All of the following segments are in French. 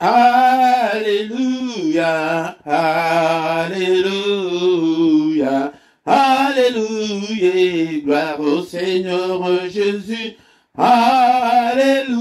Alléluia, Alléluia, Alléluia, gloire au Seigneur Jésus. Alléluia,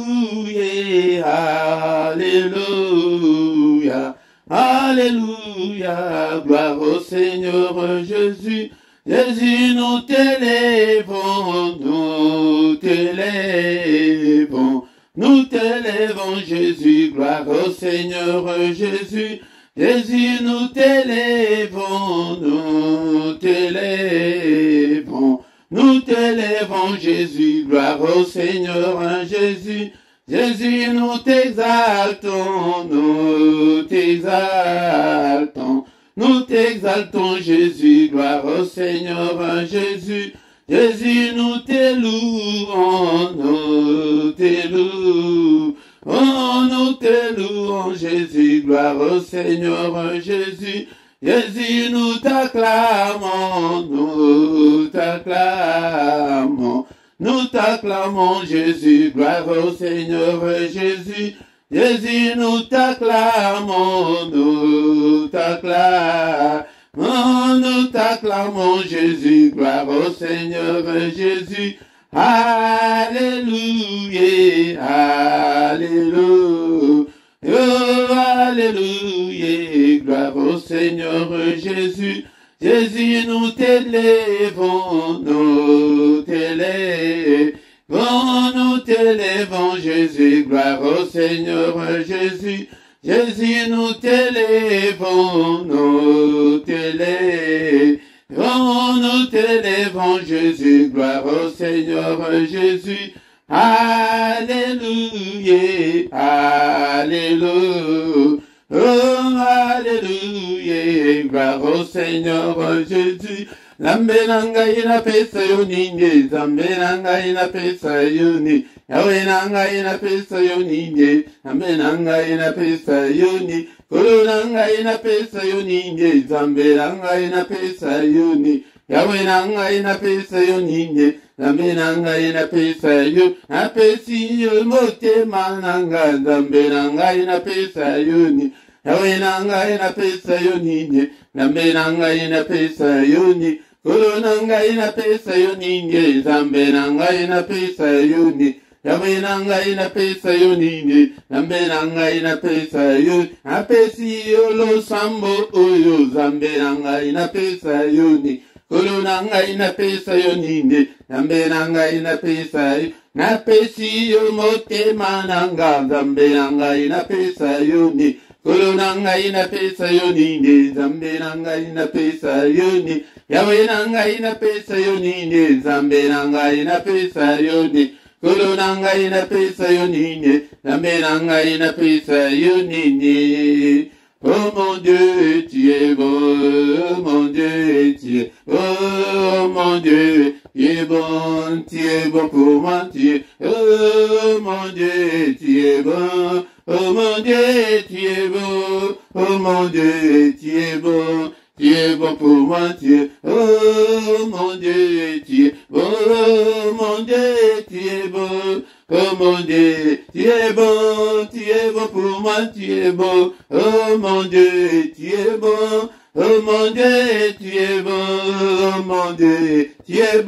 Alléluia, Alléluia, gloire au Seigneur Jésus. Jésus, nous t'élèvons, nous t'élèvons. Nous t'élèvons, Jésus, gloire au Seigneur Jésus. Jésus, nous t'élèvons, nous t'élèvons. Nous t'élèvons, Jésus, gloire au Seigneur Jésus. Jésus, nous t'exaltons, nous t'exaltons. Nous t'exaltons, Jésus, gloire au Seigneur Jésus. Jésus, nous t'élouons, nous t'élouons. Oh, nous t'élouons, Jésus, gloire au Seigneur Jésus. Jésus, nous t'acclamons, nous t'acclamons. Nous t'acclamons, Jésus, gloire au Seigneur Jésus. Jésus, nous t'acclamons, nous t'acclamons. Nous t'acclamons, Jésus, gloire au Seigneur Jésus. Alléluia, Alléluia, oh, Alléluia, gloire au Seigneur Jésus. Jésus, nous t'élèvons, nous t'élèvons. Nous t'élèvons, Jésus, gloire au Seigneur Jésus. Jésus, nous t'élèvons, nous t'élèvons. Nous t'élèvons, Jésus, gloire au Seigneur Jésus. Alléluia, Alléluia. Oh, Alléluia, gloire au Seigneur Jésus. Lambenanga ina pesa yoninde, zambenanga ina pesa yoni, yawenanga ina pesa yoninde, zambenanga ina pesa yoni, kolonanga ina pesa yoninde, zambenanga ina pesa yoni, yawenanga ina pesa yoninde, zambenanga ina pesa yoni, apesi yomote mananga, zambenanga ina pesa yoni, yawenanga ina pesa yoninde, zambenanga ina pesa yoni, kolonanga ina pesa yoninde, zambenanga ina pesa yoni, yawenanga ina pesa yoninde, zambenanga ina pesa yoni, apesi yolo sambo oyo, zambenanga ina pesa yoni, kolonanga ina pesa yoninde, zambenanga ina pesa yoni, napesi yomote mananga, zambenanga ina pesa yoni, kolonanga ina pesa yoninde, zambenanga ina pesa yoni, yawenanga ina pesa yoninde, zambenanga ina pesa yoni, kolonanga ina pesa yoninde, zambenanga ina pesa yoninde. Oh mon Dieu, tu es bon, oh mon Dieu, tu es, oh mon Dieu, tu es bon pour moi, tu es, oh mon Dieu, tu es bon, oh mon Dieu, tu es bon, oh mon Dieu, tu es bon. Tu es bon pour moi, tu es, oh mon Dieu, tu es bon, oh mon Dieu, tu es bon, oh mon Dieu, tu es bon pour moi, tu es bon, oh mon Dieu, tu es bon, oh mon Dieu, tu es bon, oh mon Dieu, tu es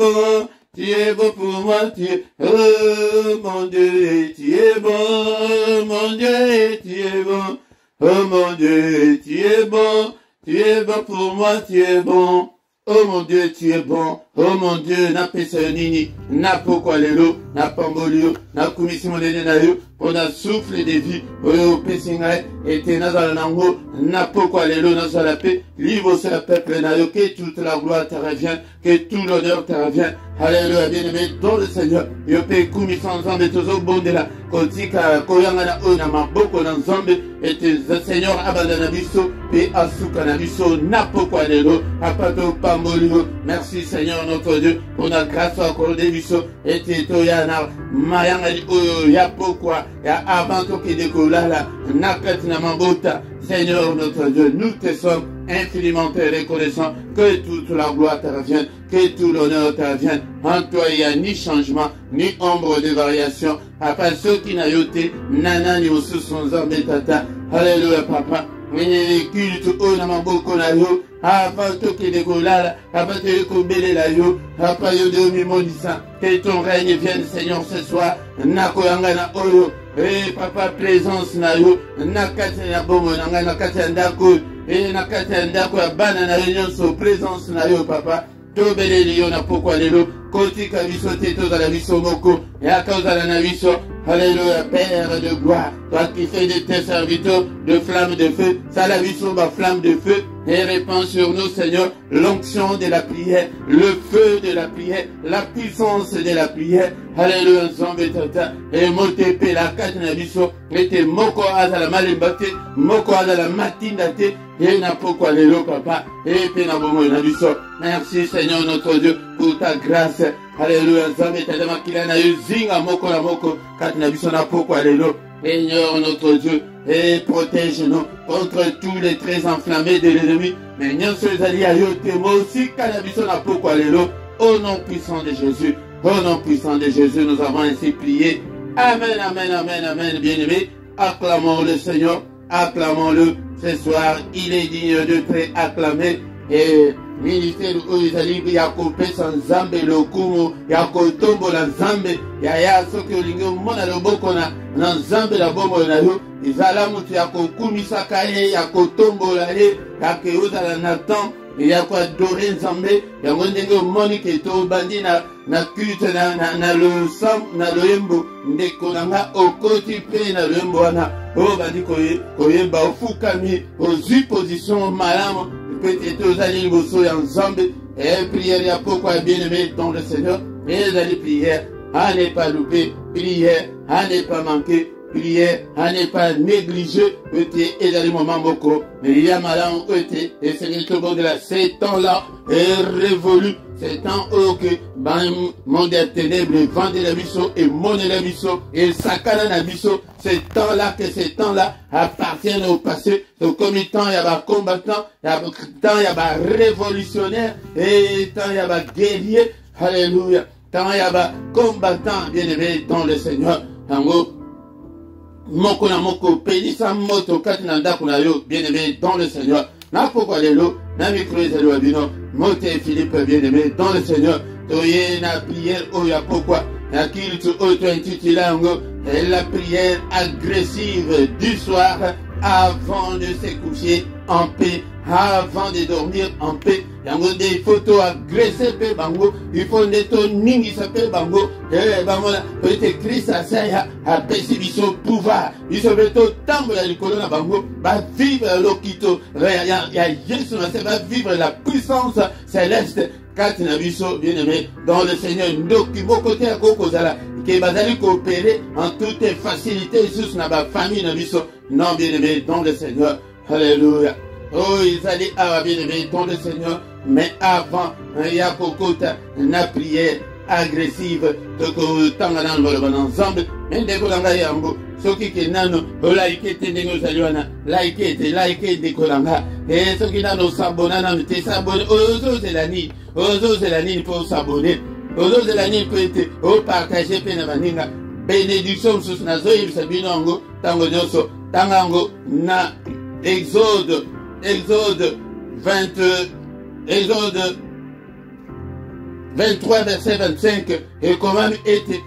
bon pour moi, tu es, oh mon Dieu, tu es bon, oh mon Dieu, tu es bon, oh mon Dieu, tu es bon. Tu es bon pour moi, tu es bon. Oh mon Dieu, tu es bon. Oh mon Dieu, na pesa nini, na pokwa lelo, na pambolio, na kumisi molele na yo, pour na souffle de vie, oyo pesingai, ete nazala nango, na pokwa lelo, nazala pe, livre sur le peuple na yo, que toute la gloire te revient, que tout l'honneur te revient. Alléluia, bien-aimé, dans le Seigneur, yo pe kumisi nzambe, tozo bondela, kotika, koyanga na oyo na maboko na nzambe, ete Seigneur abandana biso, pe asuka na biso, na pokwa lelo, apato pambolio. Merci Seigneur notre Dieu, pour la grâce accordée biso, ete toyana, mayanga di oyo, ya pokwa, ya avanto ki dekolala, nakati na mabota. Seigneur notre Dieu, nous te sommes infiniment reconnaissants, que toute la gloire te revienne, que tout l'honneur te revienne. En toi, il n'y a ni changement, ni ombre de variation. Papa, ceux qui n'ont yoté, nana ni osu son zambe tata, Alléluia, papa. Mwenye culte o na maboko na yo. Avant toke de golala, avant de kombele la yo, papa yo de mimonisa. Que ton règne vienne, Seigneur, ce soir. Nako yanga na oyo. Papa, présence na yo. Nakate na bomo, nakate ndako. Nakate ndako ya bana na réunion so présence na yo, papa. Tobele liyo na pokwa lelo. Koti kabiso teto za la biso moko. Ya causa la na biso. Alléluia, Père de gloire, toi qui fais de tes serviteurs de flammes de feu, ça la vision ma flamme de feu, et répand sur nous, Seigneur, l'onction de la prière, le feu de la prière, la puissance de la prière. Alléluia, Zambé Tata, et Motepe, la Katana Biso, et te Moko Aza la Malembate, Moko Aza la Matindate, et n'a pourquoi les lots, papa, et Penabomo Nabiso. Merci, Seigneur notre Dieu, pour ta grâce. Alléluia, Zambé Tata Makilana, Zinga Moko la Moko, Katana Biso na pourquoi les lots. Seigneur notre Dieu, et protège-nous contre tous les traits enflammés de l'ennemi. Mais nous sommes allés à Yote, moi aussi, Kanabiso na pourquoi les lots. Au nom puissant de Jésus, au nom puissant de Jésus, nous avons ainsi prié. Amen, amen, amen, amen, bien-aimés. Acclamons le Seigneur, acclamons-le. Ce soir, il est digne de très acclamer. Et ministère Oizali, Yako Pesan Zambe, Lokumo, Yako Tombo la Zambe, Yaya Soki Olingo, Mona Loboko na Zambe la Bomo na yo, Izalamu Yako Kumisa Kaye, Yako Tombo la Ye, Yake Oza la Nathan, Yako Adoré Zambe, Yako Ndenge Monique to Bandi na culte na le Sam, na le Yembo, Ndeko Nanga, Okoti Pe na le Yembo wana, O Bandi Koyemba, Ofukami, Ozu Position Malamu, peut-être aux alliés Bosso et ensemble, et prière à pourquoi bien-aimé dans le Seigneur, et les alliés prières, à ne pas louper, prière, à ne pas manquer, prière, à ne pas négliger, peut-être, et dans les moments beaucoup, mais il y a malin, peut-être, et c'est le tour de la, ces temps-là, est révolu, ces temps où que, monde des ténèbres, vent de la biseau, et monde de la biseau, et sakana na biseau, ces temps-là, que ces temps-là appartiennent au passé, au committant, il y a des combattants, il y a temps, il y a des révolutionnaires, et temps, il y a des guerriers, alléluia, temps, il y a des combattants, bien-aimés dans le Seigneur, tango, moko na moko, pédissa moto, katinanda kuna yo, bien-aimés dans le Seigneur, na pourquoi les lots, na micro ezali wabino, mote Philippe bien-aimé dans le Seigneur, toye na prière oya pourquoi, na kilte auto intitulango, et la prière agressive du soir avant de se coucher en paix, avant de dormir en paix. Yango des photos agressées pe bango, il faut des to ningi s'appelle bango, et bango la peut-être Christ a ça a péché biso pouvoir, il se veut to tambo la colonne bango, va vivre l'okito, ya Jésus va vivre la puissance céleste. Quand na biso bien-aimé dans le Seigneur, ndoki bokote ya kokozala ke bazali coopérer en toute facilité sous na ba famille na biso, non bien-aimé dans le Seigneur. Alléluia. Oh, ils allaient à bien-aimé dans le Seigneur, mais avant, il y a kokota na prière agressive, toko tangana ngolo ensemble, mais de kolanga yambo, soki ke nano, olaike te ndenge ozaliwana, laike de kolanga, et soki nano sabonana, te sabone, ozo zelani pour s'abonner, ozo zelani peut être, au partager pe na baninga, bénédiction sous nazo yibisabinongo, tango nyoso, tangango na Exode 23 verset 25 et comment était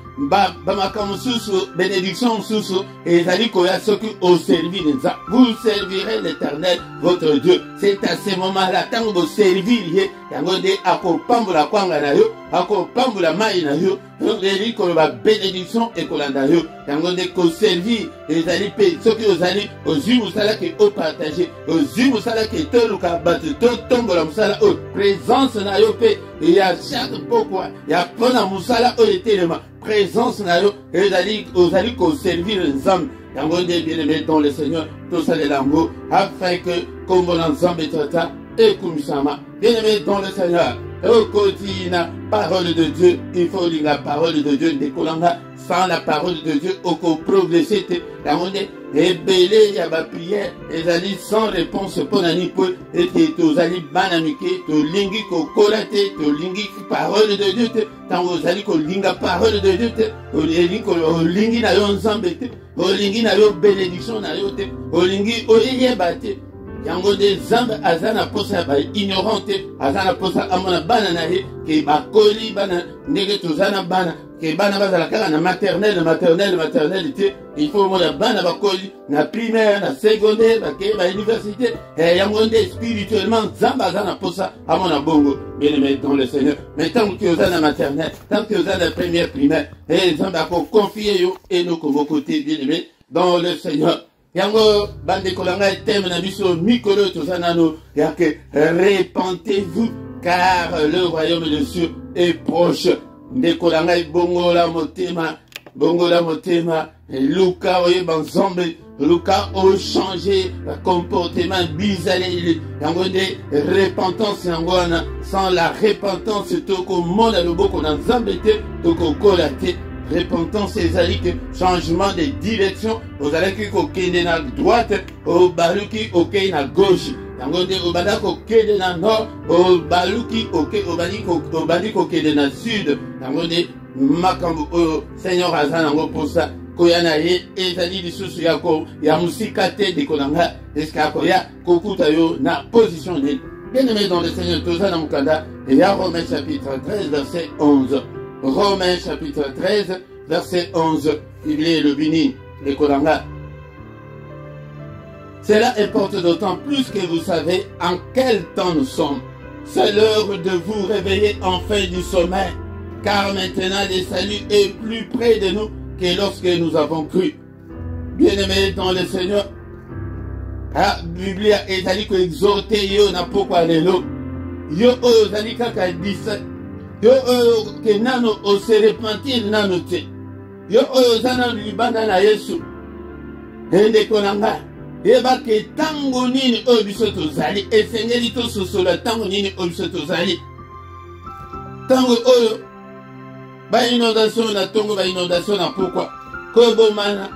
bénédiction sous et zali koya soki au servir vous servirez l'Éternel votre Dieu. C'est à ce moment-là tant vous servir yango de akopambola kwanga na yo akopambola mai na yo eli ko ba bénédiction et kolanda yo yango de ko servir et zali pe soki ozali ozwi musala ke o partager ozwi musala ke to luka batu to tombola musala o présence na yo pe il y a chaque pourquoi il y a pona musala o etelema présence na yo ezali ozali ko servir nzambe yango de bien-aimé dans le Seigneur tout ça les langues afin que comme l'ensemble tata et kumisama bien-aimé dans le Seigneur au quotidien parole de Dieu il faut lire la parole de Dieu de kolanga sans la parole de Dieu, au progresser, et belé, ya ba prière, et allez sans réponse pour nani pour, et que allez banamike, to lingi ko kolate, to lingi parole de Dieu, tant vous allez ko linga parole de Dieu, o lingi na yo nzambe, o lingi na yo bénédiction na yo, o lingi o yebate. Yango de zambe azana posa ba ignorante azana posa amona bana na ye ke ba koli bana ndenge tozana bana ke bana bazala kaka na maternelle te il faut mona bana ba koli na primaire na secondaire ba ke ba université yango de spirituellement zambe azana posa amona bongo bien aimé dans le Seigneur mais tant que ozana maternelle tant que ozana première primaire zambe ko confier yo et nous comme côté bien aimé dans le Seigneur. Yango bande kolanga thème na biso mikolo tozanano yake répentez-vous car le royaume de Dieu est proche. Nde kolanga bongola motema Luka oye banzombe Luka o changé le comportement bizarre yango de repentance yango na sans la repentance toko mona loboko na nzambete toko kolate. Repentance ezali que changement de direction ozalaki kokende na droite obaluki okei na gauche yango nde obanda kokende na nord obaluki obandi kokende na sud yango nde makambo oyo Seigneur aza nango mposa koya na ye ezali lisusu ya mosika te ndeko na nga eske akoya kokuta yo na position nini. Bien aimé dans le Seigneur toza na mokanda ya Romains chapitre 13 verset 11. Romains chapitre 13, verset 11. Bible le bini, les Kolanga. Cela importe d'autant plus que vous savez en quel temps nous sommes. C'est l'heure de vous réveiller enfin du sommeil, car maintenant le salut est plus près de nous que lorsque nous avons cru. Bien-aimés dans le Seigneur, la Bible est allée exhorter yo na pourquoi lelo. Yo ozali kaka 17. Yo ke nano o se repentir nano te. Yo zana libanda na Yesu. Ende konanga. Eba ke tango nini o biso tozali esengeli to sosola tango nini o biso tozali. Tango oyo ba inondation na tongo ba inondation na pourquoi? Ko bomana.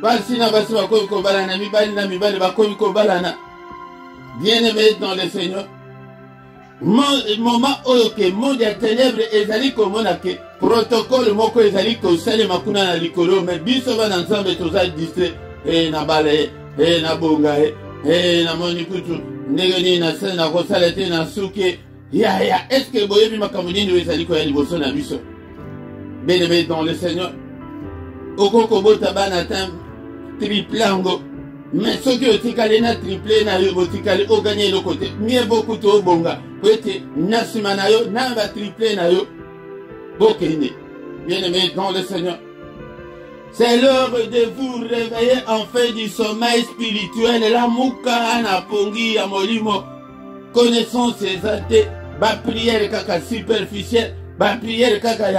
Basi na basi ba ko balana mibali ba ko balana. Bien-aimés dans le Seigneur. Moment oyo ke monde ya ténèbres ezali komona ke protocole moko ezali kosalema kuna na likolo mais biso bana nzambe toza distrait na bale na bonga na moni kutu ndenge nini na sala na kosala te na suki ya est-ce que boyebi makambo nini ezali koya liboso na biso. Bien-aimé dans le Seigneur okoko bota bana tam triplango mais ceux qui otikali na triplé na yo otikali o gagner le côté mieux beaucoup to bonga peut-être nasima na yo na ba triplé na yo bokende. Bien-aimé dans le Seigneur, c'est l'heure de vous réveiller enfin du sommeil spirituel. La muka na pongi ya molimo connaissance ezate ba prière kaka superficielle ba prière kaka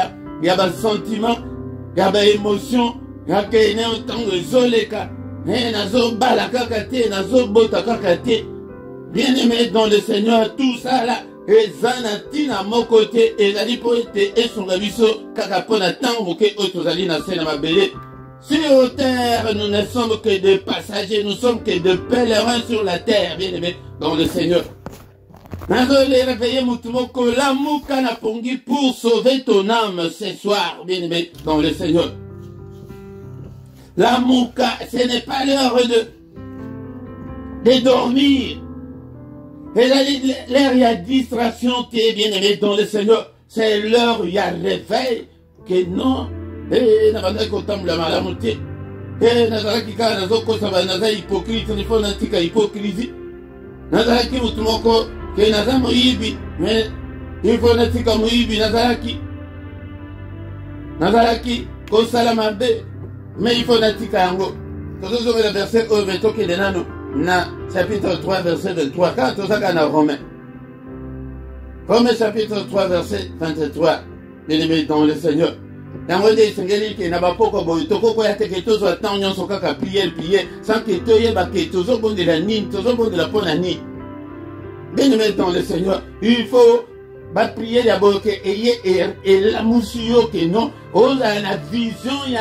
ya ba sentiment ya ba émotion ya kene otango ezoleka nazo bala kaka te nazo bota kaka te. Bien-aimé dans le Seigneur, tout ça là ezanatina moko te ezali po ete esunga biso kaka pona tango ke otozali na sena mabele. Sur terre, nous ne sommes que des passagers, nous sommes que des pèlerins sur la terre, bien-aimé dans le Seigneur. Nazoले réveiller mutumoko la muka na pongi pour sauver ton âme ce soir, bien-aimé dans le Seigneur. La mouka, ce n'est pas l'heure de dormir. Et l'heure, il y a distraction, t'es bien-aimé dans le Seigneur. C'est l'heure, il y a réveil. Que non. Eh, n'abandonne qu'au temps de la malamouté. Eh, n'azaraki ka nazoko saba naza hypocrite, il faut n'antika hypocrisie. Nazaraki mutumoko, que naza moibi, mais il faut n'antika moibi, nazaraki. Nazaraki, kosala mabe. Mais il faut n'atika yango. Quand on le verset au veto qui est nano, na chapitre 3 verset 23, quand on s'en a Romains. Romains chapitre 3 verset 23, bien-aimé dans le Seigneur. Dans le Seigneur qui n'a pas beaucoup de toko ko yate que tous attendent nyon soka ka prier sans que toye ba que toujours bon de la nine, toujours bon de la ponani. Bien-aimé dans le Seigneur, il faut ba prier d'abord que et la moussio que non on a la vision il y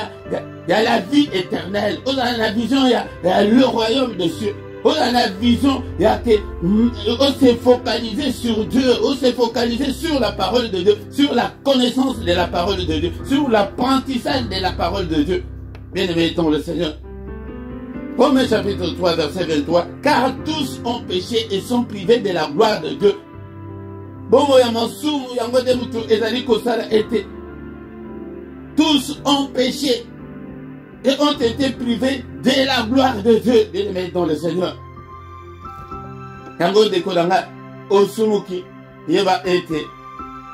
a la vie éternelle, on a la vision il y a le royaume de Dieu, on a la vision il y a que on s'est focalisé sur Dieu, on s'est focalisé sur la parole de Dieu, sur la connaissance de la parole de Dieu, sur l'apprentissage de la parole de Dieu. Bien-aimé dans le Seigneur. Romains chapitre 3 verset 23, car tous ont péché et sont privés de la gloire de Dieu. Tous ont péché et ont été privés de la gloire de Dieu. Bien-aimé dans le Seigneur. Yango de Kolanga, Osumuki, Yeba été,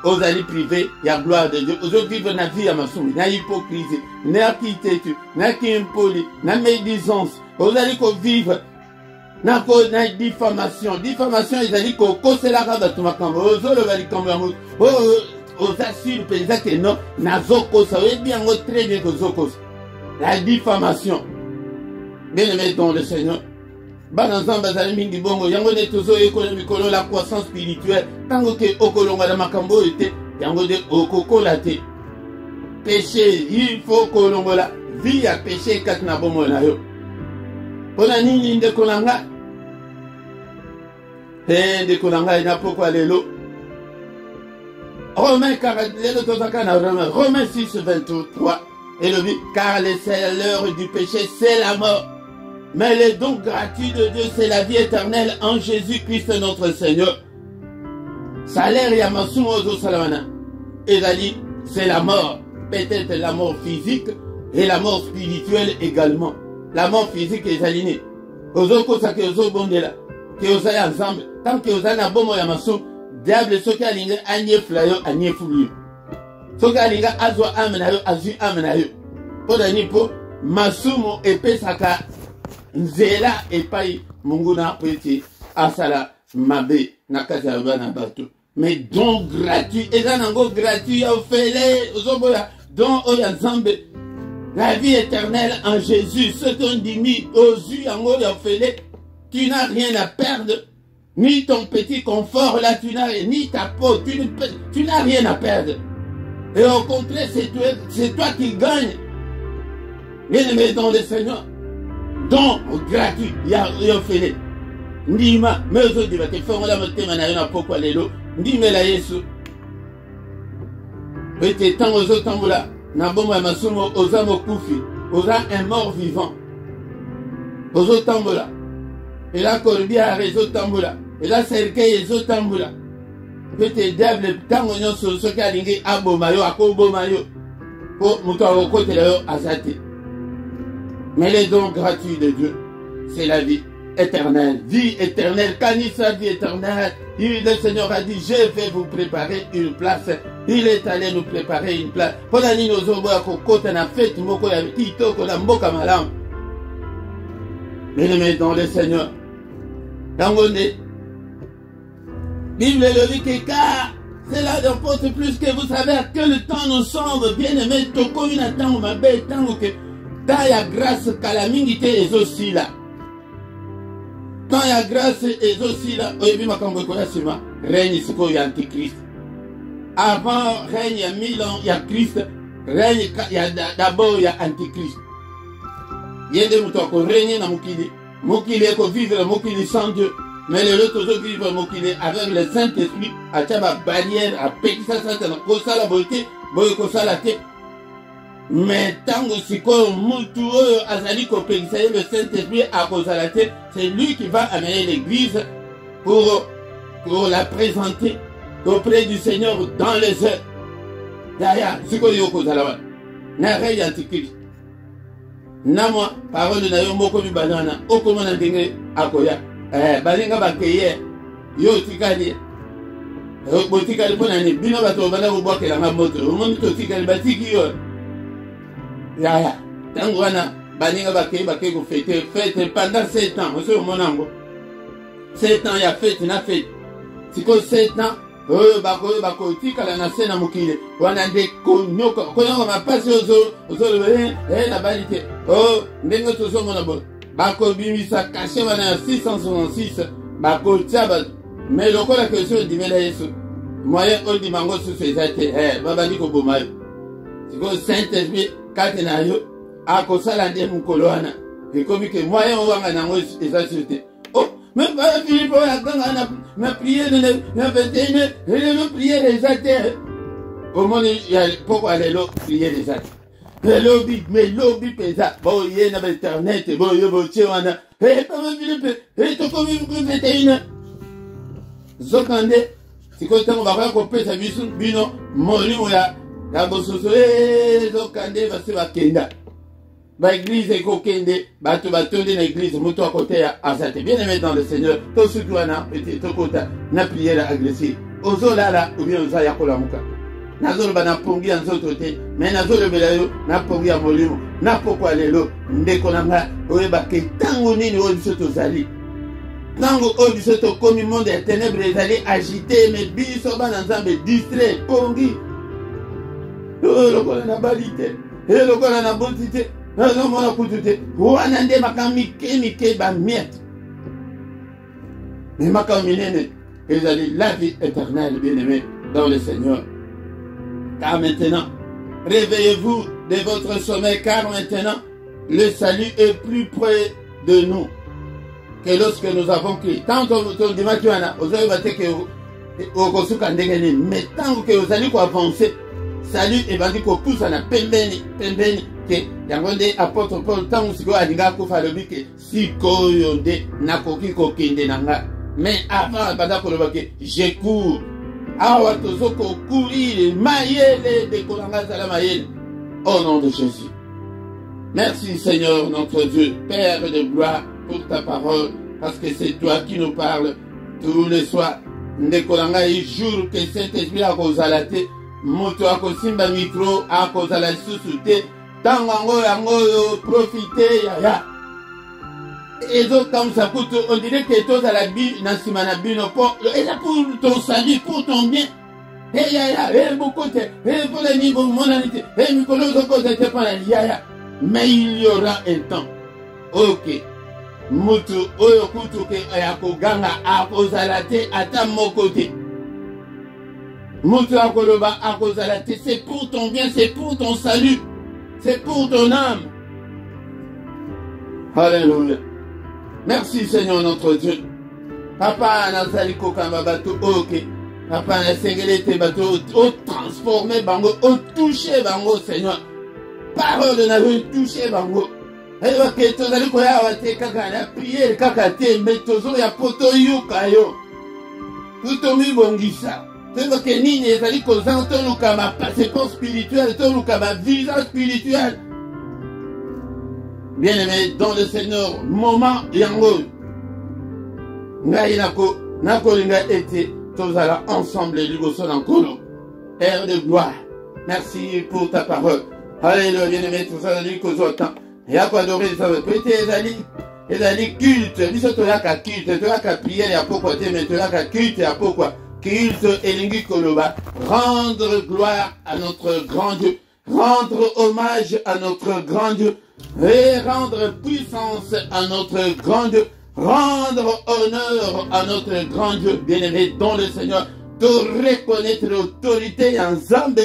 Osali privé, il y a gloire de Dieu. Aujourd'hui, vivre la vie à ma soumi, na hypocrisie, na architecture, na impoli, na médisance. Osali ko vivre. Na diffamation. Diffamation, ils allaient ko c'est la rade tout ma cambo. Ozolo vali cambo. Aux assure paysan que non. Na zoko ça veut bien très bien que zoko. La diffamation. Bien aimé dans le Seigneur. Banazan bazali mingi bongo. Yango ne tozo économique la croissance spirituelle. Tango que okolonga da makambo était. Yango de okoko la te. Péché, il faut kolonga la vie à péché kat na bongo na yo. Pona nini nde kolanga. De Kolanga il n'a pourquoi l'élo. Romains 6, 23. Et le but, car le salaire du péché, c'est la mort. Mais le don gratuit de Dieu, c'est la vie éternelle en Jésus-Christ notre Seigneur. Salaire Yamasumo Ozo Salamana. Et Zali, c'est la mort. Peut-être la mort physique et la mort spirituelle également. La mort physique est alignée. Ozo Kosake Ozo Bondela. Que vous ayez ensemble, tant que vous avez un bon moyen, diable, ce qui a l'ingé, agné flayo, agné foulio. Ce qui a l'ingé, azo amenayo, azu amenayo. Pour donner pour Masumo épée saka, Nzela et paï, Munguna, petit, Asala, Mabe, Nakasa, Batu. Mais don gratuit, et là, nango gratuit, au fêlé, aux oboya, don oyazambe. La vie éternelle en Jésus, ce qu'on dit, mis aux yeux, en haut, au fêlé. Tu n'as rien à perdre, ni ton petit confort là, tu n'as ni ta peau, tu n'as rien à perdre. Et au contraire, c'est toi qui gagnes. Bien aimé dans le Seigneur, don gratuit, il y a fait. Ndima, mais aujourd'hui, tu fais la moitié, mais n'a pas quoi les lots. Ndima la Yesu. Et t'es tant aux autres là, n'a bon ma masumo, aux âmes koufi, aux âmes un mort vivant. Aux autres là. Et là, Corbia a réseau tamboula. Et là, Serkei réseau tamboula. Peut-être diable, tango nyon sur ce qu'a l'ingé abo mayo, akobo mayo. Pour moutoua côté là, azate. Mais les dons gratuits de Dieu, c'est la vie éternelle. Vie éternelle. Kanissa, vie éternelle. Le Seigneur a dit, je vais vous préparer une place. Il est allé nous préparer une place. Pour la nino zobo à côté, na fête, moko ya tito, ko la mboka malam. Mais dans le Seigneur. Dangonde. Bible le dit que car cela n'importe plus que vous savez à quel temps nous sommes bien aimés. Toko une attend ma belle tant que ta grâce calamité et aussi là. Tant ya grâce et aussi là. Oyebi makambo kola sima règne siko ya antichrist. Avant règne il y a 1000 ans il y a Christ. Règne il y a d'abord il y a antichrist. Yende mutoko règne na mukili. Mokili est vivre Mokili sans Dieu. Mais le autre vivre Mokili avec le Saint-Esprit, à Tchaba barrière, à Pékissa Satan, Kosa la beauté, Boyokosa la tête. Mais tant que si Moutou Azali Pékissa le Saint-Esprit à Kosa la tête, c'est lui qui va amener l'église pour la présenter auprès du Seigneur dans les heures. Yaya, c'est quoi Yokosa la N'arrête antichrist. Namwa parole na yo moko mi banana okoma na ndenge akoya balinga bakeye yo tikali botikali pona ni bino bato bana bobokela nga moto omoni to tikali batiki yo ya tango wana balinga bakeye ko fête pendant 7 ans oso monango 7 ans ya fête na fête siko 7 ans bako tikala na sena mukile wana nde konyoka mapasi ozo na balite ndenge tozomona bo bako bimisa kashe wana 666 bako tiaba mais lokola question dimela Yesu moyen on dit mango sous ses athées, baba dit kobomayo. C'est que Saint-Esprit, quand il a eu, à cause de la démocoloana, et comme que moyen on va en avoir des assurés. Oh, même pas Philippe, on a prié de la vingtaine, et on a prié les athées. Au monde, il y a pourquoi les lots prier les athées. Mais lobby pesa, bon, il y a internet, bon, il y a bon, tu vois, et pas Philippe, et tu comme une 21. Zokande, c'est quand on va couper sa vision, bino, moli ou ya, la bososo, zokande, va se va kenda. Ba église et kokende, ba tu vas tourner l'église, moto à côté à ça, bien aimé dans le Seigneur, tout ce que na, petit, tout côté, na prière agressive. Ozo là, ou bien oza yakola muka. Nazolo ba na pongi en zotote, mais nazolo belayo, na pongi à molimo, na pourquoi lelo, ndekonanga, oye ba ke tango nini o bisoto zali. Tango o bisoto comme le monde des ténèbres, les allés agiter, mais biso ba nanzambe distrait, pongi. Lokola na balite, lokola na botite, non mona kutute, wanande makami ke ba miette. Mais makami nene, ils allaient la vie éternelle, bien-aimé, dans le Seigneur. Car maintenant, réveillez-vous de votre sommeil, car maintenant, le salut est plus près de nous que lorsque nous avons crié. Tant que vous dites, vous avez battu que vous avez mais tant que vous allez avancer, salut et bandit qu'on pousse à la pembeni, que yangonde apôtre Paul, tant que vous avez dit que si koyonde nakoki kokende nanga. Mais avant, je cours. Awa tozoko courir, maïele de kolanga sala maïele. Au nom de Jésus. Merci Seigneur notre Dieu, Père de gloire, pour ta parole, parce que c'est toi qui nous parles tous les soirs. Ndekolanga y jour que Saint-Esprit a kozalate, moto a kosimba micro a kozala susute, tangango yango profiter yaya. Et donc comme ça coûte, on dirait que toi à la vie, Nassima Nabino, et ça pour ton salut, pour ton bien. Et yaya, beaucoup de, et pour les niveaux monalité, et Nicolas de côté, c'est pas la yaya. Mais il y aura un temps. Ok. Mutu, oyo kutu ke ayakoganga, akozalate, ata mokote. Mutu akoloba, akozalate, c'est pour ton bien, c'est pour ton salut, c'est pour ton âme. Alléluia. Merci Seigneur notre Dieu. Papa nazali kokamba bato ok. Papa na sengele te bato o transformer bango, o toucher bango Seigneur. Parole na yo toucher bango. Et va que tozali koya wate kaka na prière kaka te mais tozo ya poto yuka yo. Tout mi bongisa. C'est va que nini ezali kozanto luka ma passeport spirituel, to luka ma visa spirituel. Bien-aimé dans le Seigneur, moment yango. Ngai nako linga ete tozala ensemble liboso nankolo. Air de gloire. Merci pour ta parole. Alléluia, bien-aimé, tout ça dit qu'aux autres. Et à quoi adorer ça veut peut-être ezali culte. Biso toyaka culte, toyaka prière ya pourquoi te mais toyaka culte ya pourquoi. Culte elingi koloba. Rendre gloire à notre grand Dieu. Rendre hommage à notre grand Dieu. Et rendre puissance à notre grand Dieu, rendre honneur à notre grand Dieu, bien-aimé dans le Seigneur, de reconnaître l'autorité en Zambe,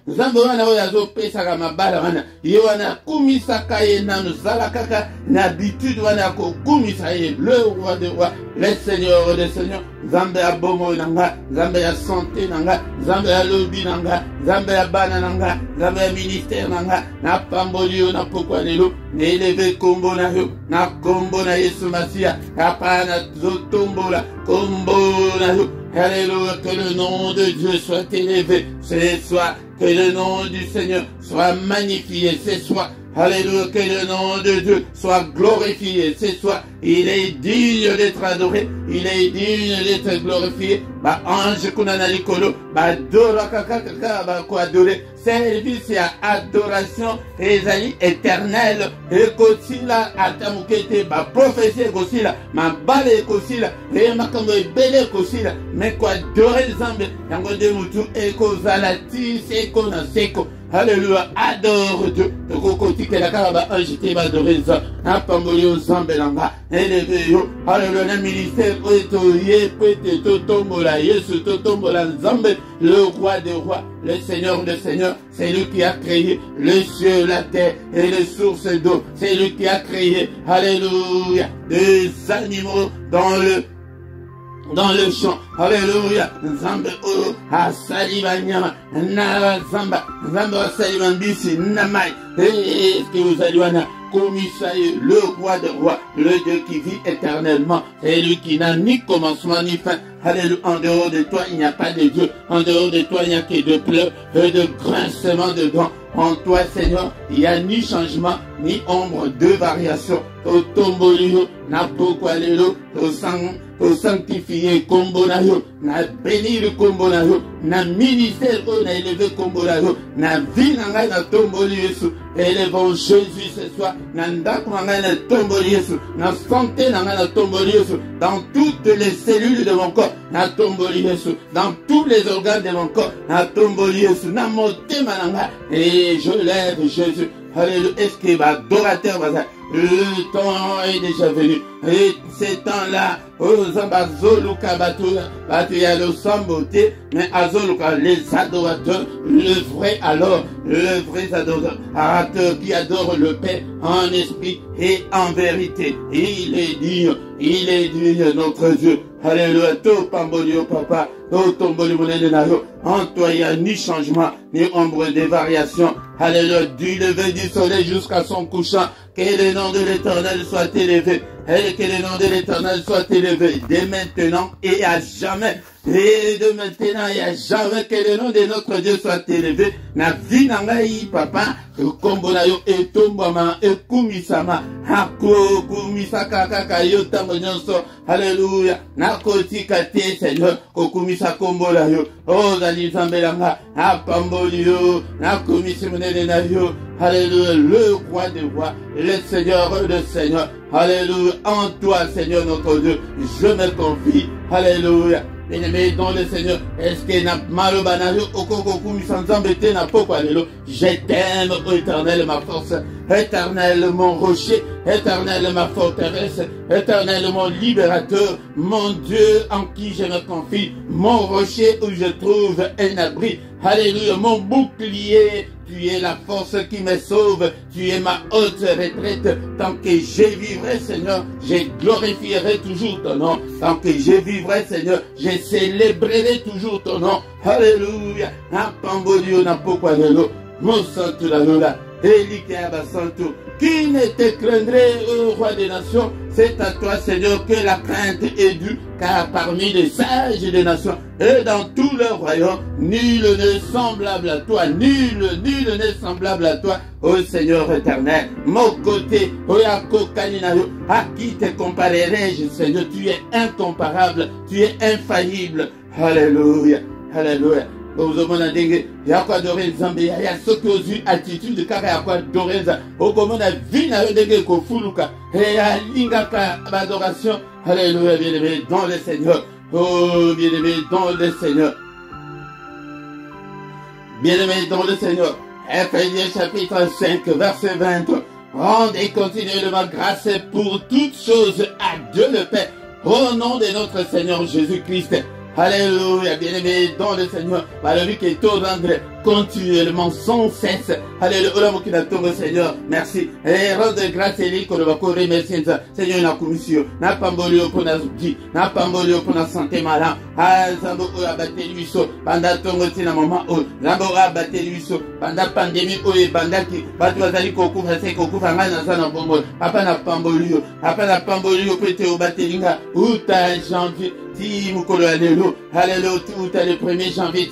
Zambe wana oyazo pesa kama bala wana, yewana kumisa kaye nanu zalakaka, n'habitude wana ko kumisa ye, le roi de roi, le Seigneur des seigneurs, Zambe ya bomo nanga, Zambe ya santé nanga, Zambe ya lobby nanga, Zambe ya bana nanga, Zambe ya ministère nanga, na pamboli yo na pokwa lelo, na eleve kombo na yo, na kombo na Yesu Masia, kapana zotombola, kombo na yo. Alléluia, que le nom de Dieu soit élevé ce soir, que le nom du Seigneur soit magnifié ce soir. Alléluia, que le nom de Dieu soit glorifié ce soir. Il est digne d'être adoré, il est digne d'être glorifié. Ba ange kunana likolo, ba dora kaka ba ko adorer. Service à adoration ezali éternel et kosila atamukete ba prophétie kosila ma bale kosila et makambo ebele kosila mais ko adorer Nzambe yango de mutu e kozala ti seko na seko. Alléluia, adore Dieu. Toko kotikela kaka ba ange te ba adorer ça. Napambolio Zambelanga, Eleveyo, Alléluia, ministère, Oetoye, Pete, Totombola, Yesu, Totombola, Zambe, le roi des rois, le Seigneur des seigneurs, c'est lui qui a créé le ciel, la terre et les sources d'eau, c'est lui qui a créé, Alléluia, des animaux dans le champ, alléluia, Zamba o asalibanya na Zamba asalibambisi namai, est-ce que vous allez voir Komisaï, le roi des rois, le Dieu qui vit éternellement, c'est lui qui n'a ni commencement ni fin. Alléluia, en dehors de toi, il n'y a pas de Dieu. En dehors de toi, il n'y a que de pleurs et de grincements de dents. En toi, Seigneur, il n'y a ni changement, ni ombre de variation. Au tombolio, na pokwalelo, au sanctifié kombonayo, na béni le kombonayo, na ministère, na élevé kombonayo, na vie na tombolio, élevons Jésus ce soir, na ndaku na tombolio, na santé na tombolio, dans toutes les cellules de mon corps, na tombolio, dans tous les organes de mon corps, na tombolio, na motema nanga, et je lève Jésus. Alléluia, est-ce que l'adorateur va dire, le temps est déjà venu. Et ces temps-là, aux Zambazoluka Batuya le sans beauté, mais Azoluka, les adorateurs, le vrai alors, le vrai adorateur qui adore le Père en esprit et en vérité. Il est digne, notre Dieu. Alléluia, to pambolio papa, to tombolio monenayo. En toi, il n'y a ni changement, ni ombre de variation. Alléluia, du lever du soleil jusqu'à son couchant. Que le nom de l'Éternel soit élevé. Et que le nom de l'Éternel soit élevé. Dès maintenant et à jamais. Et de maintenant et à jamais. Que le nom de notre Dieu soit élevé. Na vie nangai papa. Kombonayo et tombama et kumisama. Hako kumisaka kakayo tambonyonso. Alléluia. Na kotika te Seigneur. Kokumisa kombolayo. Oh zali zambelanga. Apambolio. Na kumisimunene na yo. Alléluia, le roi des rois, le Seigneur des seigneurs. Alléluia, en toi, Seigneur notre Dieu, je me confie. Alléluia. Bien-aimé dans le Seigneur, est-ce que n'a malo banayo okokoku misanzambete na pokwa lelo? Je t'aime, ô Éternel, ma force, Éternel, mon rocher, Éternel, ma forteresse, Éternel, mon libérateur, mon Dieu en qui je me confie, mon rocher où je trouve un abri. Alléluia, mon bouclier. Tu es la force qui me sauve. Tu es ma haute retraite. Tant que je vivrai, Seigneur, je glorifierai toujours ton nom. Tant que je vivrai, Seigneur, je célébrerai toujours ton nom. Alléluia. Napambolio napokwalelo. Mon santo la lola. Qui ne te craindrait, ô roi des nations? C'est à toi, Seigneur, que la crainte est due, car parmi les sages des nations et dans tout le royaume, nul n'est semblable à toi, nul n'est semblable à toi, ô Seigneur éternel. Mon côté, ô Yako Kaninayo, à qui te comparerai-je, Seigneur? Tu es incomparable, tu es infaillible. Alléluia, alléluia. Vous avez il y a quoi adorer Zambé, il y a ceux qui ont eu attitude, car il y a quoi adorer Zambé. Au comment la vie n'a eu qu'au fuluka. Et il y a l'ingaka adoration. Alléluia, bien-aimé dans le Seigneur. Oh, bien-aimé dans le Seigneur. Bien-aimé dans le Seigneur. Éphésiens chapitre 5, verset 20. Rendez continuellement grâce pour toutes choses à Dieu le Père. Au nom de notre Seigneur Jésus-Christ. Alléluia, bien-aimé dans le Seigneur, malgré que tout rendre continuellement, sans cesse. Alléluia, Seigneur, merci. Et rendre grâce et lui, qu'on va remercier, Seigneur, la commission, n'a pas molio pour la zouti, n'a pas molio pour la santé malade. Ah, Zambo a battu lui so, pendant ton côté, la maman, Zambo a battu lui so, pendant pandémie, et pendant qui, Batouazali, Kokou, Rasé, Kokou, Famana, Zana, Bombo, Papa n'a pas molio, Papa n'a pas molio, Pété au Batelinga, ou ta janvier. Si vous collez alléluia, tout le 1er janvier,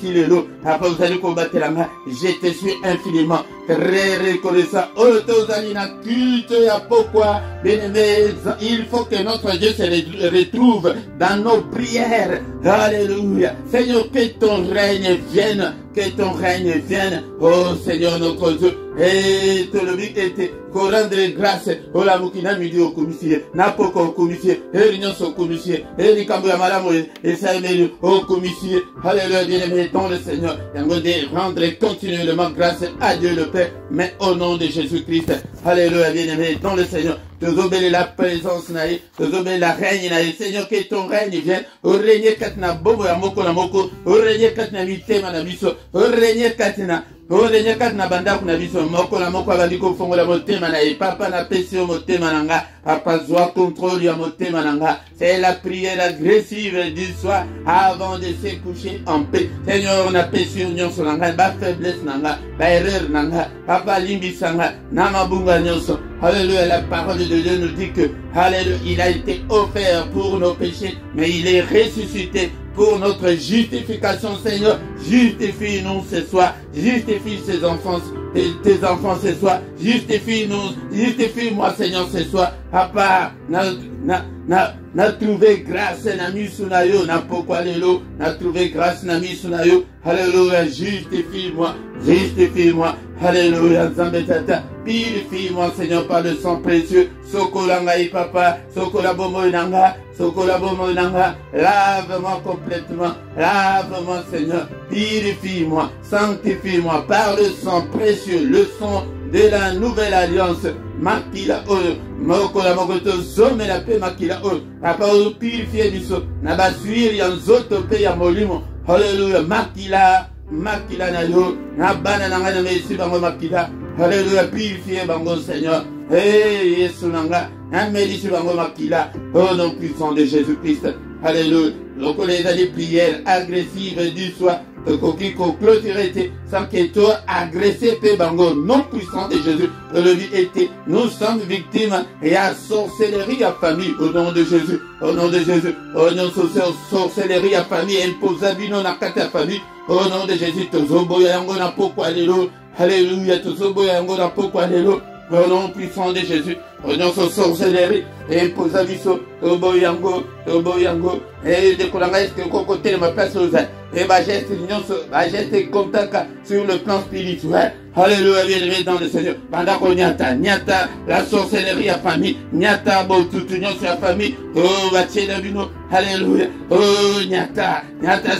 après vous allez combattre la main, je te suis infiniment très reconnaissant. Oh, Tozalina, culte, il y a pourquoi, bien-aimé, il faut que notre Dieu se retrouve dans nos prières. Alléluia. Seigneur, que ton règne vienne, que ton règne vienne. Oh, Seigneur, notre Dieu. Et te le but était qu'on rende grâce au la moukina midi au commissaire, n'a pas au commissaire, et l'union au commissaire, et les cambouis à madame, et ça est au commissaire. Alléluia, bien-aimé dans le Seigneur. Et on de rendre continuellement grâce à Dieu le Père, mais au nom de Jésus-Christ. Alléluia, bien-aimé dans le Seigneur. tozobele la présence na ye, tozobele la règne na ye. Seigneur, que ton règne vienne, o règne katina bobo ya moko na moko, o règne katina mitema na biso, o règne katina Règne katina banda kuna biso moko na moko abandi kofongola motema na ye. Papa na pesi yo motema na nga, papa zwa contrôle ya motema na nga. C'est la prière agressive du soir avant de se coucher en paix. Seigneur, on a pesi yo nyonso na nga, ba faiblesse na nga, ba erreur na nga, papa limbisa nga, na mabunga nyonso. Alléluia, la parole de Dieu nous dit que, alléluia, il a été offert pour nos péchés, mais il est ressuscité pour notre justification. Seigneur, justifie-nous ce soir, justifie ces enfants, tes enfants ce soir, justifie-moi Seigneur ce soir. Papa, na trouvé grâce na misu na yo, na pokwa lelo, na trouvé grâce na misu na yo. Alléluia, justifie-moi, alléluia, Nzambe Tata, purifie-moi Seigneur par le sang précieux. Sokola ngai papa, sokola bomo nanga, lave-moi complètement, lave-moi Seigneur, purifie-moi, sanctifie-moi par le sang précieux, le sang de la nouvelle alliance. Makila oyo, mokola mokoto zome la pe makila oyo, papa oyo purifie biso, na basuiri ya nzoto pe ya molimo. Alléluia, makila na yo, na bana na nga na mesi bango makila. Alléluia, purifie bango Seigneur. Hey, Yesu nanga, na melisi bango makila. Au nom puissant de Jésus-Christ. Alléluia. Donc les années prières agressives du soir, qui clôturer sans que toi agressé pe bango, non puissant de Jésus. Le vie était, nous sommes victimes et à sorcellerie à famille, au nom de Jésus, au nom de Jésus, au nom de sorcellerie à famille, imposabino na kata famille, au nom de Jésus, tozoboya yango na pokwa lelo, alléluia, tozoboya yango na pokwa lelo, au nom puissant de Jésus, au nom de sorcellerie, imposabiso, toboyango, et de kolanga est-ce que côté ma place aux et geste contact sur le plan spirituel. Alléluia, bien-aimé dans le Seigneur. Pendant qu'on nyata, la sorcellerie à famille, nyata, bon, tout union sur la famille, oh, bâtier d'abino, alléluia, oh, nyata,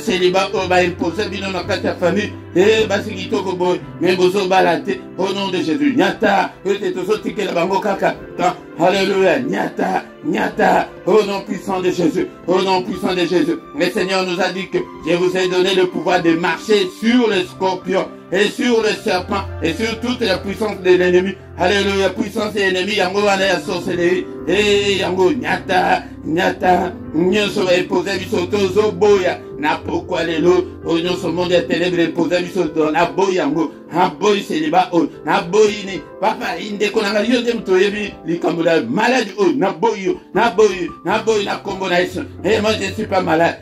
célibat, oh, bah, imposer bino dans la famille, eh, bah, c'est qui toko boy, mais bozo balate, au nom de Jésus, nyata, peut-être aux autres que la bango kaka, alléluia, nyata, au nom puissant de Jésus, au nom puissant de Jésus. Le Seigneur nous a dit que je vous ai donné le pouvoir de marcher sur les scorpions et sur le serpent et sur toute la puissance de l'ennemi. Alléluia, puissance de l'ennemi, yango wana ya sorcellerie, et yango nyata, nyonso epose biso tozo boya, na pokwa lelo, o nyonso monde ya ténèbres epose biso do, na boy yango, na boy célibat o, na boy ni, papa inde konanga yo dem toyebi, likambo la malade o, na boy, na kombo na iso, et moi je suis pas malade,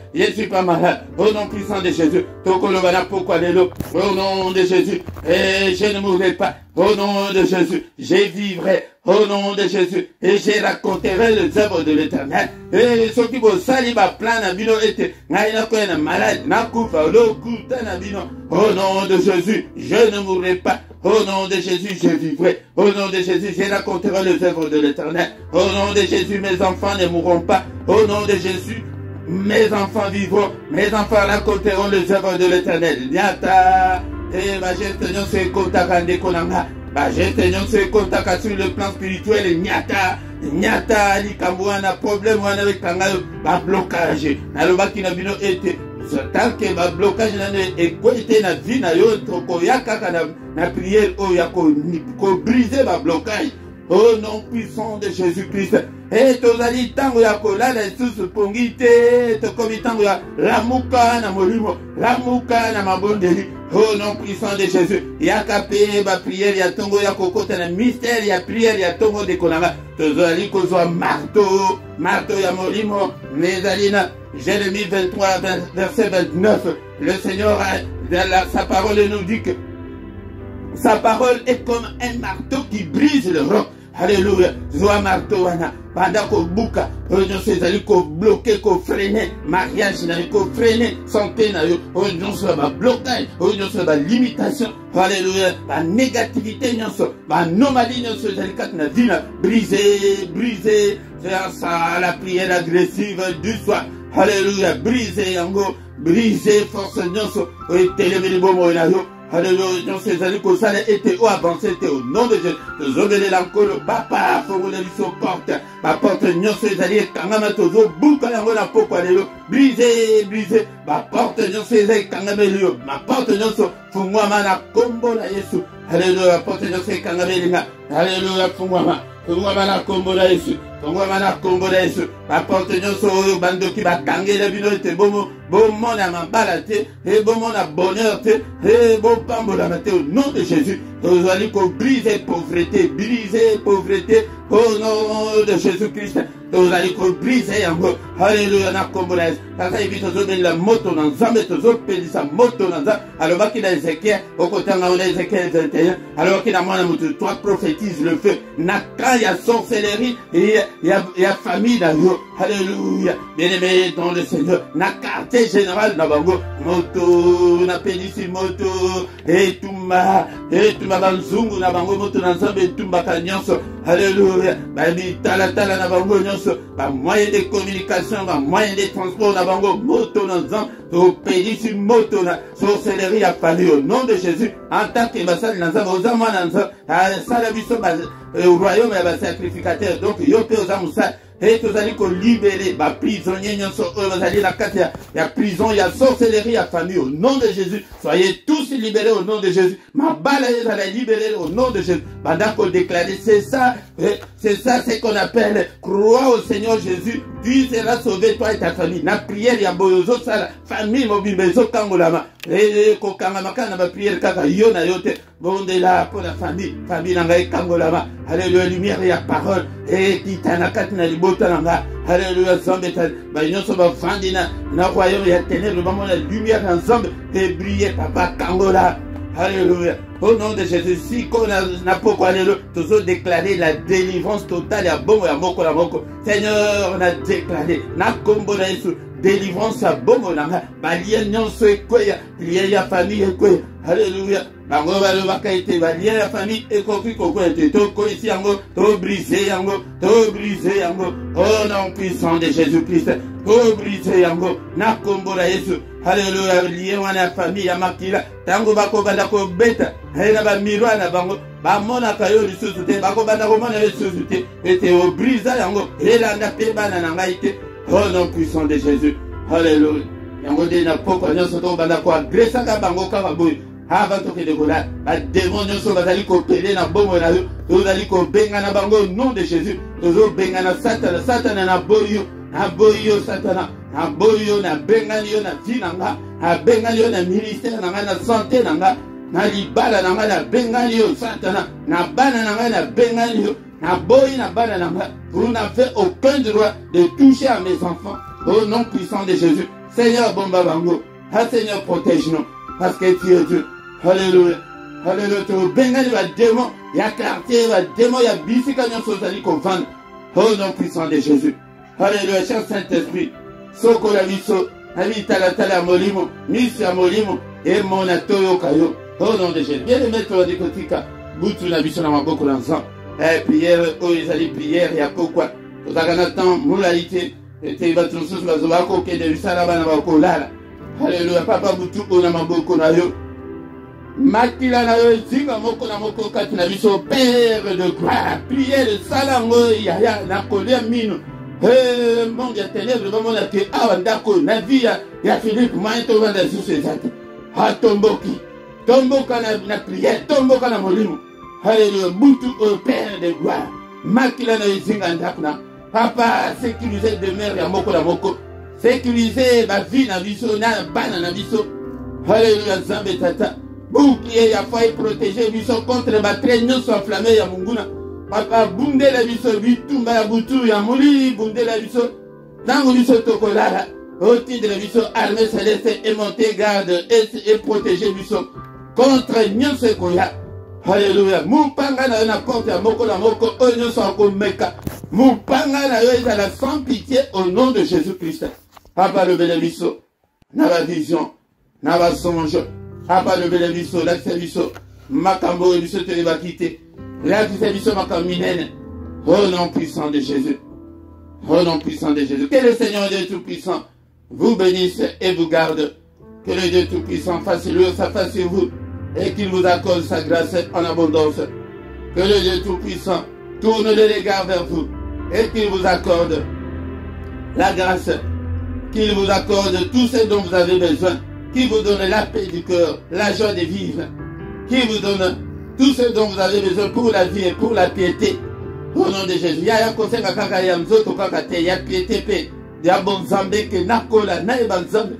au nom puissant de Jésus, tokoloba na pokwa lelo, au nom de Jésus, et je ne mourrai pas, au nom de Jésus, je vivrai, au nom de Jésus, et je raconterai les œuvres de l'Éternel. Et ceux qui vont salir ma plan na bino ete, na koena malade, na kufa, lo kuta na bino. Au nom de Jésus, je ne mourrai pas. Au nom de Jésus, je vivrai. Au nom de Jésus, je raconterai les œuvres de l'Éternel. Au nom de Jésus, mes enfants ne mourront pas. Au nom de Jésus, mes enfants vivront. Mes enfants raconteront les œuvres de l'Éternel. Nyata, et ma gestion se kontakande konanga. Bah, j'ai tenu ce contact sur le plan spirituel, nyata, likambo wana problème wana avec tanga, ba blocage. Na loba ki na bino ete, tant que ba blocage na e ko ete na vie na yo toko yakaka na prière o ya ko briser ba blocage. Au nom puissant de Jésus-Christ. Et tozali tango ya kolala lisusu pongi te, tokomi tango ya lamuka na molimo, lamuka na mabondeli. Au nom puissant de Jésus. Yakape ba prière ya tongo ya kokota na mystère ya prière ya tongo de konanga. Tozali kozwa marteau ya molimo, nezalina. Jérémie 23 verset 29. Le Seigneur sa parole nous dit que sa parole est comme un marteau qui brise le roc. Alléluia. Zoa marteau wana. Pendant qu'on bouka, on s'est ko bloquer, ko freiner, mariage, ko freiner, santé, on se va blocage, on se va limitation. Alléluia. La négativité, la anomalie, on se va briser. C'est ça, la prière agressive du soir. Alléluia. Briser, yango. Briser, force, nyonso. Et télémélibo, moïnayo. Alléluia, c'est ça que ça a été au avancé, au nom de Jésus. Zobele l'encore, papa, faut que les porte. Ma porte, nous c'est allé, kangama tozo, bouka yango na poko alelo, brisé, brisé. Ma porte, nous c'est allé, kangama lio. Ma porte, nous so, fungwama na kombo na Yesu. Alléluia, porte, nous c'est kangama linga. Alléluia, fungwama. Fungwama na kombo na Yesu. Fungwama na kombo na Yesu. Ma porte, nous so, bando ki ba kangela bino te bomo. Bon monde à m'emballater, et bon monde à bonheur, et bon pambo la matin au nom de Jésus. Vous allez briser pauvreté, au nom de Jésus-Christ. Vous allez briser en gros. Alléluia, na kombonaise. Quand il vit toujours la moto dans Zambé, toujours pédé sa moto dans Zambé. Alors qu'il a Ézéchiel, au côté de Ézéchiel 21. Alors qu'il a moins de toi prophétise le feu. Naka, il y a sorcellerie, et il y a famille dans l'eau. Alléluia. Bien-aimé dans le Seigneur. Naka, général na bango moto na pelisi moto etumba banzungu na bango moto na nzambe etumba nyonso. Alléluia. Babi tala na bango nyonso, ba moyen de communication, ba moyen de transport na bango moto na nzambe to pelisi moto na sorcellerie a fallu au nom de Jésus. En tant que basal na nzambe ozama na nzambe sala biso ba au royaume ya ba sacrificateur. Donc yo pe ozamu sa. Et vous allez libérer les prisonniers, vous allez la carte, il y a prison, il y a sorcellerie, il y a famille, au nom de Jésus. Soyez tous libérés au nom de Jésus. Ma balle, vous allez libérer au nom de Jésus. Pendant qu'on déclare, c'est ça, ce qu'on appelle croire au Seigneur Jésus. Dieu sera sauvé, toi et ta famille. Na prière, il y a boyozo, ça, la famille, mobile, bezo, kangolama. Et kokangama, na prière, kaka, yona, yote. Bon, de là, pour la famille, nangaï, kangolama. Alléluia, lumière, il y a parole. Et kitanakat, na libota, nanga. Alléluia, zambeta. Bah, nyonso, ba, fandina, na royaume, il y a ténèbres, vraiment, la lumière, ensemble, et briller, papa, kangola. Alléluia. Au nom de Jésus, si qu'on n'a pas quoi aller, toujours déclaré la délivrance totale à bon à moko la moko. Seigneur, on a déclaré, na kombo na Yesu, délivrance à bon na balien nyonso ekoya, lié ya famille ekoya. Alléluia. Bango balo bakaite balien ya famille ekoki kokwete to ko ici yango, to briser yango, au nom puissant de Jésus-Christ. To briser yango, na kombo na Yesu. Alléluia, lié wana famille ya makila, tango bako banda ko beta. Hena ba mirwa na bango ba mona kayo lisusu te bako banda ko mona lisusu te ete o brisa yango elanda pe bana na ngai te au nom puissant de Jésus. Alléluia. Yango de na poko nyonso to banda ko agresa ka bango ka baboy avant to ke de kola ba démon nyonso bazali ko pele na bomo na yo to zali ko benga na bango au nom de Jésus. Tozo benga na satana na boyo satana na boyo na benga yo na tinanga na benga yo na ministère na na santé na na libala na nga na bengani yo satana na bana na nga na bengani yo na boyi na bana na nga. Vous n'avez aucun droit de toucher à mes enfants au nom puissant de Jésus. Seigneur bomba bango, Seigneur protège-nous parce que tu es Dieu. Alléluia. Alléluia. Tu bengani va démon, il y a quartier va démon, il y a bisika nyonso zali ko vendre au nom puissant de Jésus. Alléluia. Cher Saint-Esprit, soko la biso, abi tala molimo, misi ya molimo et mon atoyo kayo. Au nom de Jésus. Bien aimé, toi, de Kotika, Boutou, la mission, na beaucoup l'ensemble. Prière, oh, ils allaient prière, il y a quoi. Tout à l'heure, moralité, et tu vas trouver sur la zobako, qui est de Salaba, na bako, là. Alléluia, papa, Boutou, on a maboko, na yo. Makila, na yo, zinga, moko, na moko, kati, na biso, père de gloire. Prière, salango, ya, na kolia, mino. Mon Dieu, ténèbres, vraiment, na ke, awa, ndako, na vie, ya, Philippe, maïto, vanda, sous ses actes. Ha, tomboki. Tomboka na prière, tomboka na molimo. Alléluia, Boutou au Père de gloire. Makila na izinga ndakna. Papa, sécuriser demeure ya moko na moko. Sécuriser ma vie na biso, na bana na biso. Alléluia, Zambé tata. Bouclier ya foi protéger biso contre ma traîneau enflammé ya munguna. Papa, bunde la biso, bitumba ya Boutou ya moli, bunde la biso. Tango biso tokolala. Au titre de biso, armée céleste et monter garde et protéger biso. Contre nyonso koya. Alléluia. Mupanga na yo na porte ya moko na moko oyo nyonso akomeka. Mupanga na yo ezala sans pitié au nom de Jésus-Christ. Papa lobele biso na ba vision, na ba songe. Papa lobele biso, l'accès biso, makambo biso te ba quitter. L'accès biso makambo minene. Au nom puissant de Jésus. Au nom puissant de Jésus. Que le Seigneur Dieu Tout-Puissant vous bénisse et vous garde. Que le Dieu Tout-Puissant fasse lui sa face sur vous et qu'il vous accorde sa grâce en abondance. Que le Dieu Tout-Puissant tourne le regard vers vous et qu'il vous accorde la grâce, qu'il vous accorde tout ce dont vous avez besoin, qu'il vous donne la paix du cœur, la joie de vivre, qu'il vous donne tout ce dont vous avez besoin pour la vie et pour la piété. Au nom de Jésus. Il y a un conseil à kaka ya mzoto kaka te, il y a piété pe, il y a bon zambé que nakola, na eba nzambe.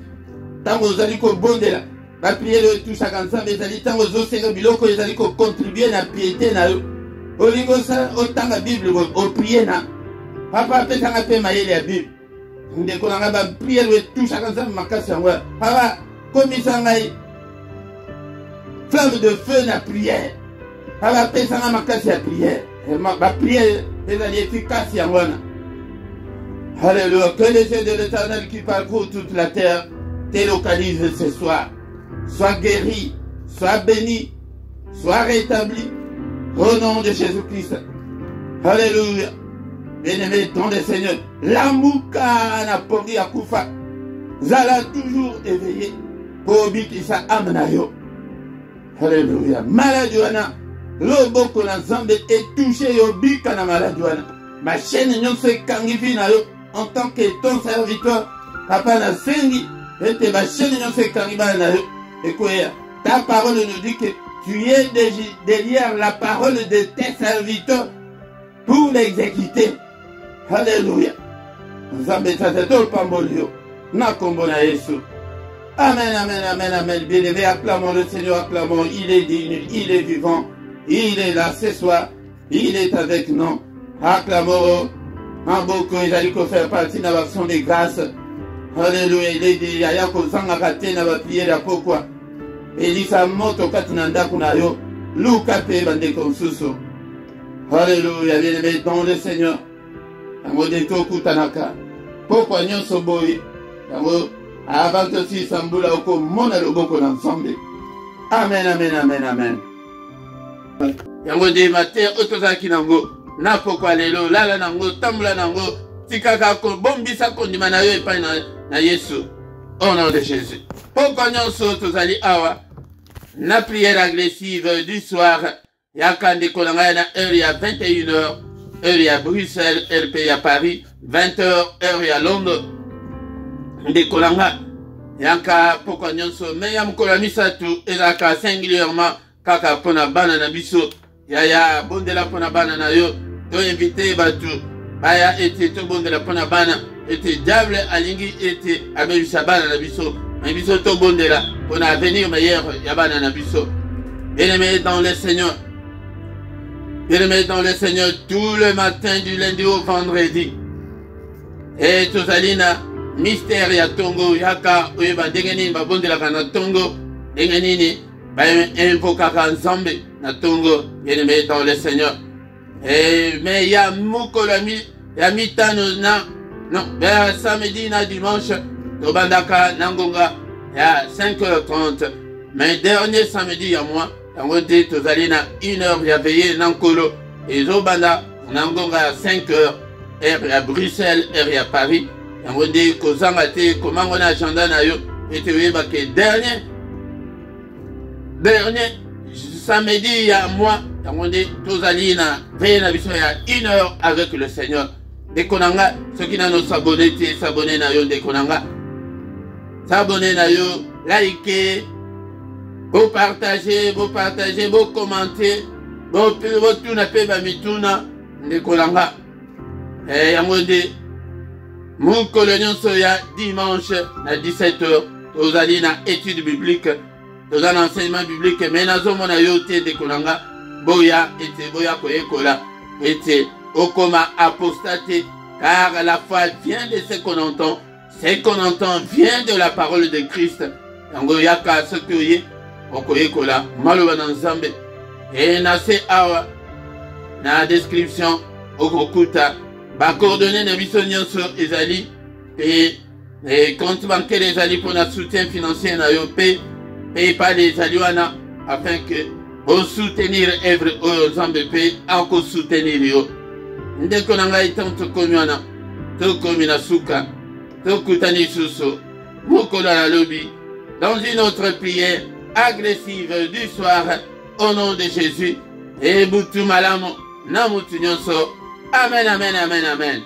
Tango ozali ko bondela, la prière tout chacun nzambe ezali tango ozosenga biloko ezali ko contribuer na piété na yo. Olingo sa otanga Bible o prier na. Papa pe tanga pe mayele ya Bible. Ndeko na ba prière tout chacun nzambe makasi yango. Papa komisa ngai flamme de feu na prière. Papa pe tanga makasi ya prière. Ma prière est efficace. Alléluia. Que les yeux de l'Éternel qui parcourent toute la terre te localisent ce soir. Sois guéri, sois béni, sois rétabli. Au nom de Jésus-Christ. Alléluia. Bien-aimé dans le Seigneur. L'amouka na pongi akufa. Zala toujours éveillé. Pour bikisa amnayo. Alléluia. Maladie wana. Loboko na Nzambe est touché yo bika na maladie wana. Ma chaîne nyonso ekangifi na yo en tant que ton serviteur. Papa na sengi ete ma chaîne nyonso ekangiba na yo. Écoute, ta parole nous dit que tu es derrière la parole de tes serviteurs pour l'exécuter. Alléluia. Nzambe tateto pambolio. Na kombo na Yesu. Amen, amen, amen, amen. Bien-aimé, acclamons le Seigneur, acclamons. Il est digne, il est vivant. Il est là ce soir, il est avec nous. Acclamons en beaucoup, il a dit qu'on fait partie de l'action de grâce. Alléluia, il est dit, il y a qu'on s'en a raté dans la prière de pourquoi. Il dit sa moto katinanda kunayo, Luka pe bande konsuso. Alléluia, bien-aimé dans le Seigneur. Tango de toku tanaka. Pourquoi nyon soboy? Tango, avant aussi sambula oko mona loboko l'ensemble. Amen, amen, amen, amen. Yango de matin otozaki nango na pokwa lelo lala nango tambula nango tikaka ko bombisa kondima na yo epai na Yesu au nom de Jésus. Pokwa nyonso tozali awa na prière agressive du soir yakande kolanga na heure ya 21h heure ya Bruxelles RP ya Paris 20h heure ya Londres de kolanga yaka pokwa nyonso me ya mkola misatu ezaka singulièrement kaka pona bana na biso ya bondela pona bana na yo to invité batu baya ete to bondela pona bana ete diable alingi ete abebisa bana na biso na biso to bondela pona avenir meilleur ya bana na biso. Bien-aimé dans le Seigneur, bien-aimé dans le Seigneur, tout le matin du lundi au vendredi et tozali na mystère ya tongo yaka oyeba ndenge nini babondelaka na tongo ndenge nini invokaka Nzambe na tongo. Bien-aimé dans le Seigneur. Mais il y a mukolo ya mitano na non, ben samedi na dimanche tobandaka nangonga ya 5h30. Mais dernier samedi ya moi tango te tozali na 1h ya veillé nankolo ezobanda nangonga ya 5h heure ya Bruxelles heure ya Paris. Tango te kozanga te komango na agenda na yo ete oyeba ke dernier samedi il y a moi on dit tozali na veille na biso ya 1h avec le Seigneur. De konanga ceux qui n'ont s'abonner s'abonner na yo de konanga s'abonner na yo liker vous partager vous commenter vous tout na pe ba mituna de konanga yango de mon colonion soya dimanche à 17h tozali na étude biblique dans un enseignement biblique, mais nazo mona yote de kolanga boya ete boya koyekola ete okoma apostate, car la foi vient de ce qu'on entend vient de la parole de Christ. Yango yaka sokoye okoyekola maloba na Nzambe et na se awa na description okokuta ba coordonnées na biso nyonso ezali et compte bancaire ezali pour na soutien financier na yo pe pas les aliwana afin que au soutenir œuvre aux Zambé encore soutenir yo ndeko nanga itanto komiana to komina suka to kutani suso mokolo la lobby dans une autre prière agressive du soir, au nom de Jésus. Et Boutou Malamu, Namutu Nyonso. Amen, amen, amen, amen.